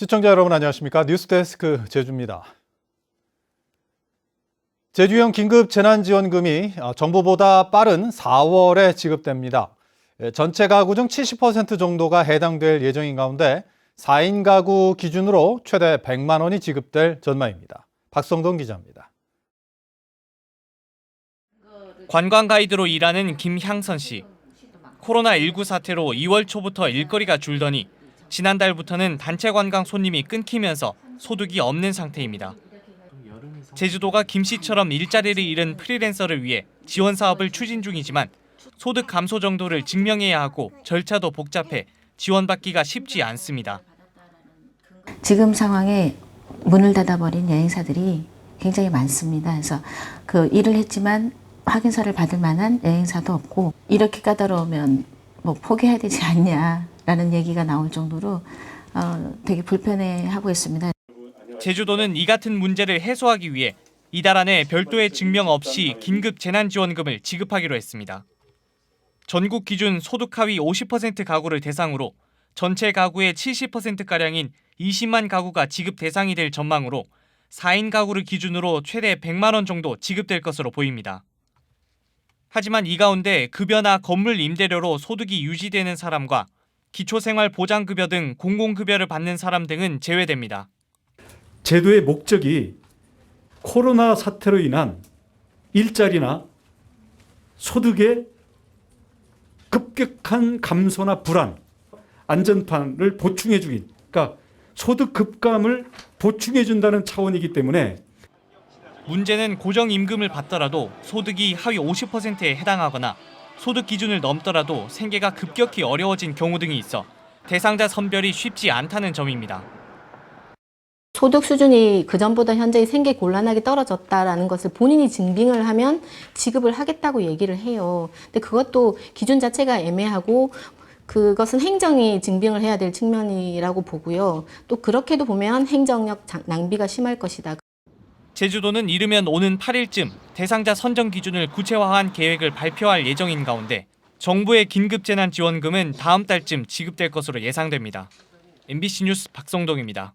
시청자 여러분 안녕하십니까? 뉴스데스크 제주입니다. 제주형 긴급 재난지원금이 정부보다 빠른 4월에 지급됩니다. 전체 가구 중 70% 정도가 해당될 예정인 가운데 4인 가구 기준으로 최대 100만 원이 지급될 전망입니다. 박성동 기자입니다. 관광 가이드로 일하는 김향선 씨. 코로나19 사태로 2월 초부터 일거리가 줄더니 지난달부터는 단체 관광 손님이 끊기면서 소득이 없는 상태입니다. 제주도가 김 씨처럼 일자리를 잃은 프리랜서를 위해 지원 사업을 추진 중이지만 소득 감소 정도를 증명해야 하고 절차도 복잡해 지원받기가 쉽지 않습니다. 지금 상황에 문을 닫아버린 여행사들이 굉장히 많습니다. 그래서 그 일을 했지만 확인서를 받을 만한 여행사도 없고 이렇게 까다로우면 뭐 포기해야 되지 않냐라는 얘기가 나올 정도로 되게 불편해하고 있습니다. 제주도는 이 같은 문제를 해소하기 위해 이달 안에 별도의 증명 없이 긴급 재난지원금을 지급하기로 했습니다. 전국 기준 소득 하위 50% 가구를 대상으로 전체 가구의 70%가량인 20만 가구가 지급 대상이 될 전망으로 4인 가구를 기준으로 최대 100만 원 정도 지급될 것으로 보입니다. 하지만 이 가운데 급여나 건물 임대료로 소득이 유지되는 사람과 기초생활보장급여 등 공공급여를 받는 사람 등은 제외됩니다. 제도의 목적이 코로나 사태로 인한 일자리나 소득의 급격한 감소나 불안, 안전판을 보충해 주긴, 그러니까 소득 급감을 보충해 준다는 차원이기 때문에 문제는 고정임금을 받더라도 소득이 하위 50%에 해당하거나 소득 기준을 넘더라도 생계가 급격히 어려워진 경우 등이 있어 대상자 선별이 쉽지 않다는 점입니다. 소득 수준이 그전보다 현재 생계 곤란하게 떨어졌다라는 것을 본인이 증빙을 하면 지급을 하겠다고 얘기를 해요. 근데 그것도 기준 자체가 애매하고 그것은 행정이 증빙을 해야 될 측면이라고 보고요. 또 그렇게도 보면 행정력 낭비가 심할 것이다. 제주도는 이르면 오는 8일쯤 대상자 선정 기준을 구체화한 계획을 발표할 예정인 가운데 정부의 긴급재난지원금은 다음 달쯤 지급될 것으로 예상됩니다. MBC 뉴스 박성동입니다.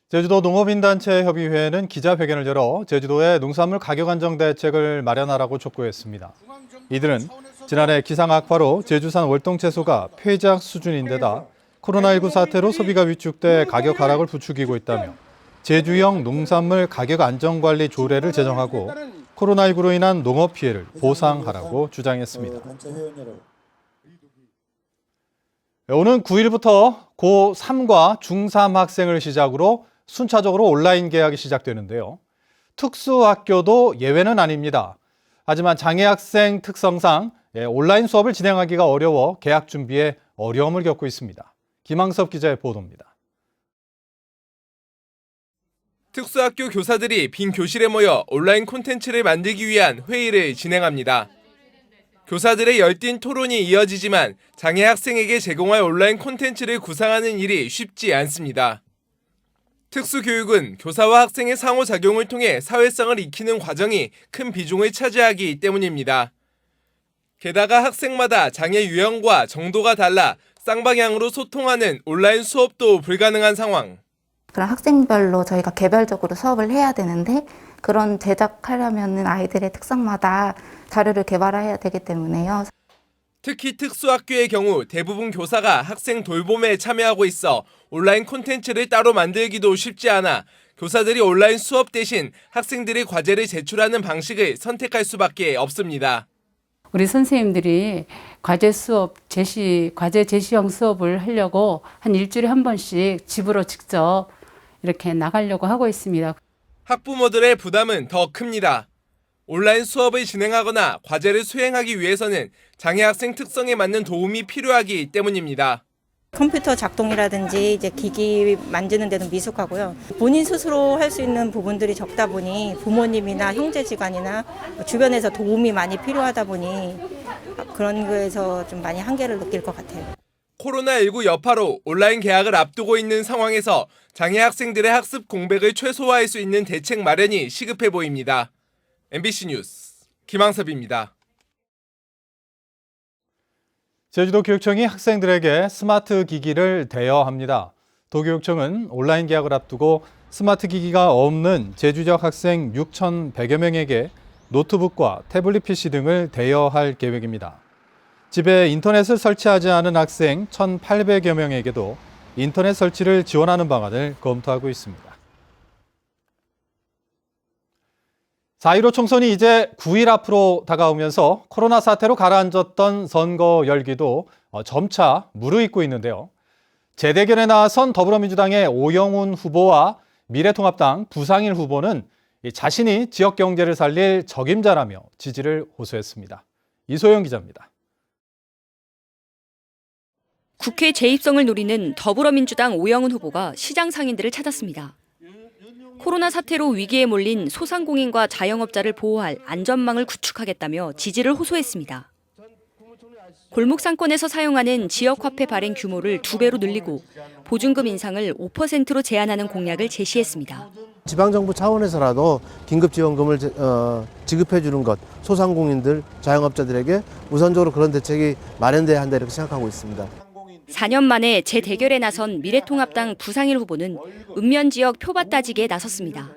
제주도 농업인단체협의회는 기자회견을 열어 제주도의 농산물 가격 안정 대책을 마련하라고 촉구했습니다. 이들은 지난해 기상 악화로 제주산 월동채소가 폐작 수준인데다 코로나19 사태로 소비가 위축돼 가격 하락을 부추기고 있다며 제주형 농산물 가격 안정관리 조례를 제정하고 코로나19로 인한 농업 피해를 보상하라고 주장했습니다. 오는 9일부터 고3과 중3 학생을 시작으로 순차적으로 온라인 개학이 시작되는데요. 특수학교도 예외는 아닙니다. 하지만 장애학생 특성상 온라인 수업을 진행하기가 어려워 개학 준비에 어려움을 겪고 있습니다. 김항섭 기자의 보도입니다. 특수학교 교사들이 빈 교실에 모여 온라인 콘텐츠를 만들기 위한 회의를 진행합니다. 교사들의 열띤 토론이 이어지지만 장애 학생에게 제공할 온라인 콘텐츠를 구상하는 일이 쉽지 않습니다. 특수교육은 교사와 학생의 상호작용을 통해 사회성을 익히는 과정이 큰 비중을 차지하기 때문입니다. 게다가 학생마다 장애 유형과 정도가 달라 쌍방향으로 소통하는 온라인 수업도 불가능한 상황. 그런 학생별로 저희가 개별적으로 수업을 해야 되는데 그런 제작하려면 아이들의 특성마다 자료를 개발해야 되기 때문에요. 특히 특수학교의 경우 대부분 교사가 학생 돌봄에 참여하고 있어 온라인 콘텐츠를 따로 만들기도 쉽지 않아 교사들이 온라인 수업 대신 학생들이 과제를 제출하는 방식을 선택할 수밖에 없습니다. 우리 선생님들이 과제 제시형 수업을 하려고 한 일주일에 한 번씩 집으로 직접 이렇게 나가려고 하고 있습니다. 학부모들의 부담은 더 큽니다. 온라인 수업을 진행하거나 과제를 수행하기 위해서는 장애 학생 특성에 맞는 도움이 필요하기 때문입니다. 컴퓨터 작동이라든지 이제 기기 만지는 데는 미숙하고요. 본인 스스로 할 수 있는 부분들이 적다 보니 부모님이나 형제지간이나 주변에서 도움이 많이 필요하다 보니 그런 거에서 좀 많이 한계를 느낄 것 같아요. 코로나19 여파로 온라인 개학을 앞두고 있는 상황에서 장애 학생들의 학습 공백을 최소화할 수 있는 대책 마련이 시급해 보입니다. MBC 뉴스 김항섭입니다. 제주도교육청이 학생들에게 스마트 기기를 대여합니다. 도교육청은 온라인 개학을 앞두고 스마트 기기가 없는 제주지역 학생 6,100여 명에게 노트북과 태블릿 PC 등을 대여할 계획입니다. 집에 인터넷을 설치하지 않은 학생 1,800여 명에게도 인터넷 설치를 지원하는 방안을 검토하고 있습니다. 4.15 총선이 이제 9일 앞으로 다가오면서 코로나 사태로 가라앉았던 선거 열기도 점차 무르익고 있는데요. 재대결에 나선 더불어민주당의 오영훈 후보와 미래통합당 부상일 후보는 자신이 지역 경제를 살릴 적임자라며 지지를 호소했습니다. 이소영 기자입니다. 국회 재입성을 노리는 더불어민주당 오영훈 후보가 시장 상인들을 찾았습니다. 코로나 사태로 위기에 몰린 소상공인과 자영업자를 보호할 안전망을 구축하겠다며 지지를 호소했습니다. 골목 상권에서 사용하는 지역화폐 발행 규모를 2배로 늘리고 보증금 인상을 5%로 제한하는 공약을 제시했습니다. 지방정부 차원에서라도 긴급지원금을 지급해 주는 것, 소상공인들, 자영업자들에게 우선적으로 그런 대책이 마련돼야 한다 이렇게 생각하고 있습니다. 4년 만에 재대결에 나선 미래통합당 부상일 후보는 읍면 지역 표밭 따지기에 나섰습니다.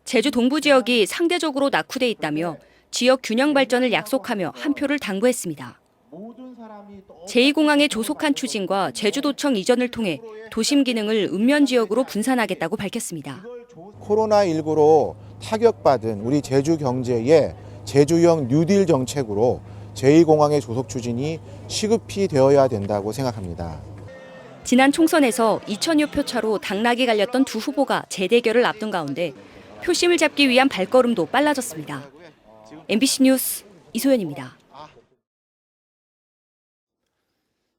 제주 동부 지역이 상대적으로 낙후돼 있다며 지역 균형 발전을 약속하며 한 표를 당부했습니다. 제2공항의 조속한 추진과 제주도청 이전을 통해 도심 기능을 읍면 지역으로 분산하겠다고 밝혔습니다. 코로나19로 타격받은 우리 제주 경제에 제주형 뉴딜 정책으로 제2공항의 조속 추진이 시급히 되어야 된다고 생각합니다. 지난 총선에서 2천여 표 차로 당락이 갈렸던 두 후보가 재대결을 앞둔 가운데 표심을 잡기 위한 발걸음도 빨라졌습니다. MBC 뉴스 이소연입니다.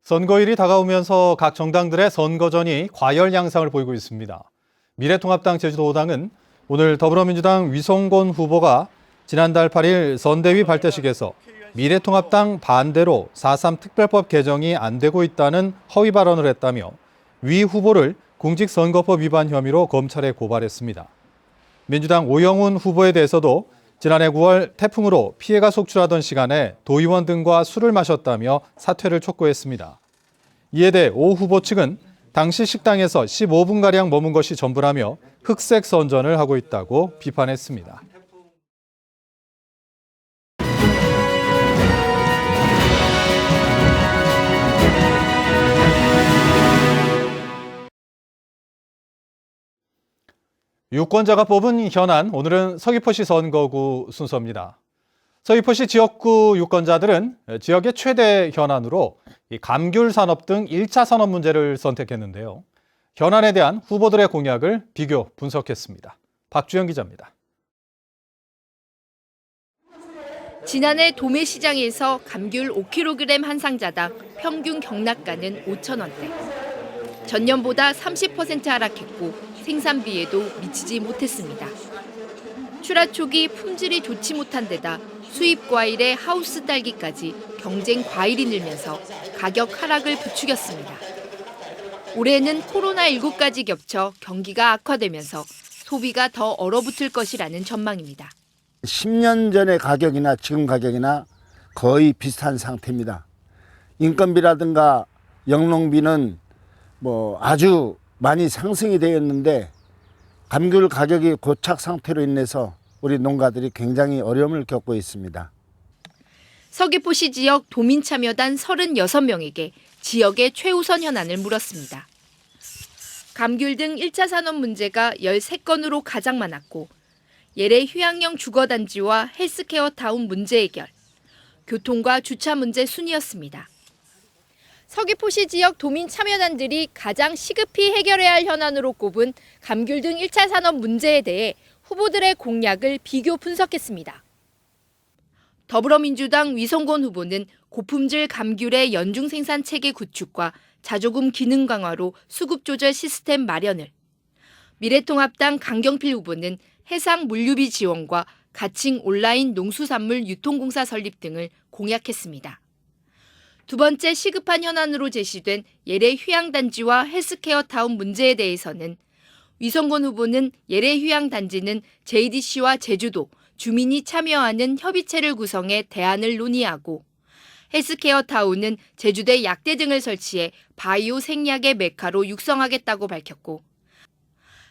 선거일이 다가오면서 각 정당들의 선거전이 과열 양상을 보이고 있습니다. 미래통합당 제주도 5당은 오늘 더불어민주당 위성곤 후보가 지난달 8일 선대위 발대식에서 미래통합당 반대로 4.3 특별법 개정이 안 되고 있다는 허위 발언을 했다며 위 후보를 공직선거법 위반 혐의로 검찰에 고발했습니다. 민주당 오영훈 후보에 대해서도 지난해 9월 태풍으로 피해가 속출하던 시간에 도의원 등과 술을 마셨다며 사퇴를 촉구했습니다. 이에 대해 오 후보 측은 당시 식당에서 15분가량 머문 것이 전부라며 흑색 선전을 하고 있다고 비판했습니다. 유권자가 뽑은 현안, 오늘은 서귀포시 선거구 순서입니다. 서귀포시 지역구 유권자들은 지역의 최대 현안으로 감귤 산업 등 1차 산업 문제를 선택했는데요. 현안에 대한 후보들의 공약을 비교 분석했습니다. 박주영 기자입니다. 지난해 도매시장에서 감귤 5kg 한 상자당 평균 경락가는 5,000원대. 전년보다 30% 하락했고 생산비에도 미치지 못했습니다. 출하 초기 품질이 좋지 못한 데다 수입 과일에 하우스 딸기까지 경쟁 과일이 늘면서 가격 하락을 부추겼습니다. 올해는 코로나19까지 겹쳐 경기가 악화되면서 소비가 더 얼어붙을 것이라는 전망입니다. 10년 전의 가격이나 지금 가격이나 거의 비슷한 상태입니다. 인건비라든가 영농비는 아주 많이 상승이 되었는데 감귤 가격이 고착 상태로 인해서 우리 농가들이 굉장히 어려움을 겪고 있습니다. 서귀포시 지역 도민참여단 36명에게 지역의 최우선 현안을 물었습니다. 감귤 등 1차 산업 문제가 13건으로 가장 많았고 예래 휴양형 주거단지와 헬스케어 타운 문제 해결, 교통과 주차 문제 순이었습니다. 서귀포시 지역 도민 참여단들이 가장 시급히 해결해야 할 현안으로 꼽은 감귤 등 1차 산업 문제에 대해 후보들의 공약을 비교 분석했습니다. 더불어민주당 위성곤 후보는 고품질 감귤의 연중 생산 체계 구축과 자조금 기능 강화로 수급 조절 시스템 마련을, 미래통합당 강경필 후보는 해상 물류비 지원과 가칭 온라인 농수산물 유통공사 설립 등을 공약했습니다. 두 번째 시급한 현안으로 제시된 예래 휴양단지와 헬스케어 타운 문제에 대해서는 위성곤 후보는 예래 휴양단지는 JDC와 제주도, 주민이 참여하는 협의체를 구성해 대안을 논의하고 헬스케어 타운은 제주도에 약대 등을 설치해 바이오 생약의 메카로 육성하겠다고 밝혔고,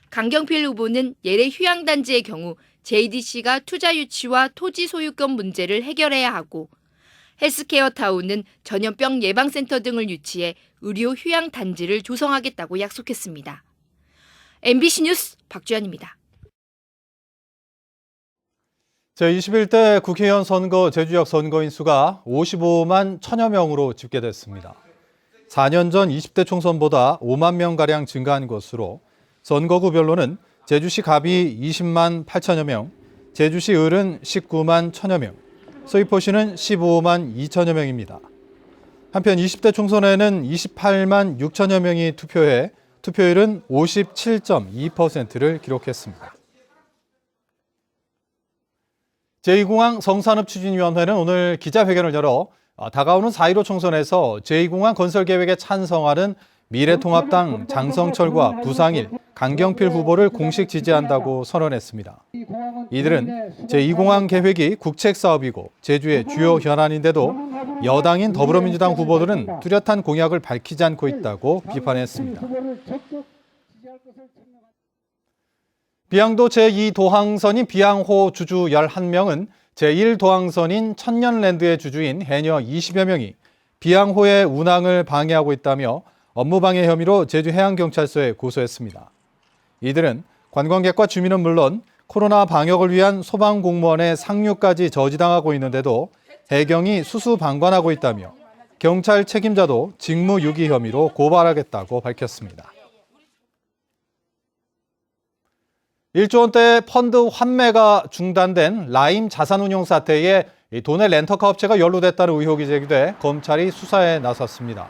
강경필 후보는 예래 휴양단지의 경우 JDC가 투자 유치와 토지 소유권 문제를 해결해야 하고, 헬스케어 타운은 전염병 예방센터 등을 유치해 의료 휴양 단지를 조성하겠다고 약속했습니다. MBC 뉴스 박주연입니다. 제21대 국회의원 선거 제주역 선거인 수가 55만 1000여 명으로 집계됐습니다. 4년 전 20대 총선보다 5만 명가량 증가한 것으로 선거구별로는 제주시 갑이 20만 8천여 명, 제주시 을은 19만 1000여 명, 서귀포시는 15만 2천여 명입니다. 한편 20대 총선에는 28만 6천여 명이 투표해 투표율은 57.2%를 기록했습니다. 제2공항 성산업추진위원회는 오늘 기자회견을 열어 다가오는 4.15 총선에서 제2공항 건설 계획에 찬성하는 미래통합당 장성철과 부상일, 강경필 후보를 공식 지지한다고 선언했습니다. 이들은 제2공항 계획이 국책사업이고 제주의 주요 현안인데도 여당인 더불어민주당 후보들은 뚜렷한 공약을 밝히지 않고 있다고 비판했습니다. 비양도 제2도항선인 비양호 주주 11명은 제1도항선인 천년랜드의 주주인 해녀 20여 명이 비양호의 운항을 방해하고 있다며 업무방해 혐의로 제주해양경찰서에 고소했습니다. 이들은 관광객과 주민은 물론 코로나 방역을 위한 소방공무원의 상류까지 저지당하고 있는데도 해경이 수수방관하고 있다며 경찰 책임자도 직무유기 혐의로 고발하겠다고 밝혔습니다. 1조 원대 펀드 환매가 중단된 라임 자산운용 사태에 도내 렌터카 업체가 연루됐다는 의혹이 제기돼 검찰이 수사에 나섰습니다.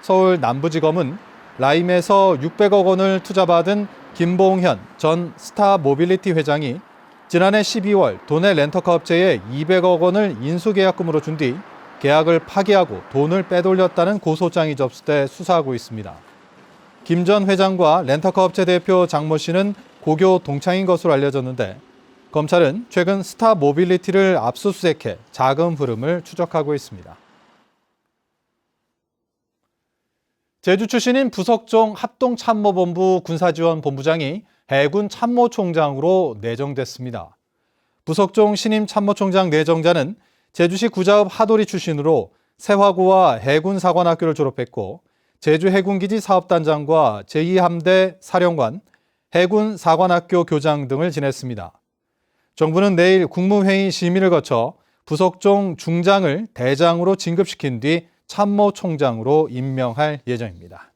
서울 남부지검은 라임에서 600억 원을 투자받은 김봉현 전 스타모빌리티 회장이 지난해 12월 도내 렌터카 업체에 200억 원을 인수계약금으로 준 뒤 계약을 파기하고 돈을 빼돌렸다는 고소장이 접수돼 수사하고 있습니다. 김 전 회장과 렌터카 업체 대표 장모 씨는 고교 동창인 것으로 알려졌는데 검찰은 최근 스타모빌리티를 압수수색해 자금 흐름을 추적하고 있습니다. 제주 출신인 부석종 합동참모본부 군사지원본부장이 해군 참모총장으로 내정됐습니다. 부석종 신임 참모총장 내정자는 제주시 구자읍 하도리 출신으로 세화고와 해군사관학교를 졸업했고 제주해군기지 사업단장과 제2함대 사령관, 해군사관학교 교장 등을 지냈습니다. 정부는 내일 국무회의 심의를 거쳐 부석종 중장을 대장으로 진급시킨 뒤 참모총장으로 임명할 예정입니다.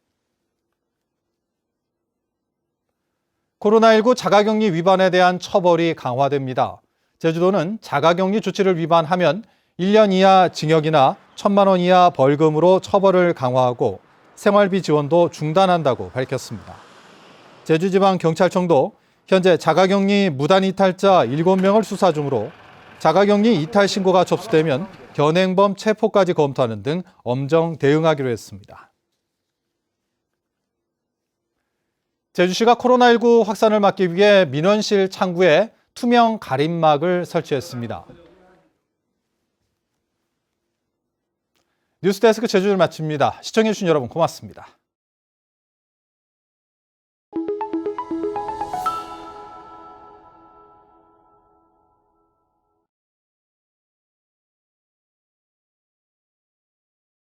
코로나19 자가격리 위반에 대한 처벌이 강화됩니다. 제주도는 자가격리 조치를 위반하면 1년 이하 징역이나 1,000만 원 이하 벌금으로 처벌을 강화하고 생활비 지원도 중단한다고 밝혔습니다. 제주지방경찰청도 현재 자가격리 무단이탈자 7명을 수사 중으로 자가격리 이탈 신고가 접수되면 현행범 체포까지 검토하는 등 엄정 대응하기로 했습니다. 제주시가 코로나19 확산을 막기 위해 민원실 창구에 투명 가림막을 설치했습니다. 뉴스데스크 제주를 마칩니다. 시청해주신 여러분 고맙습니다.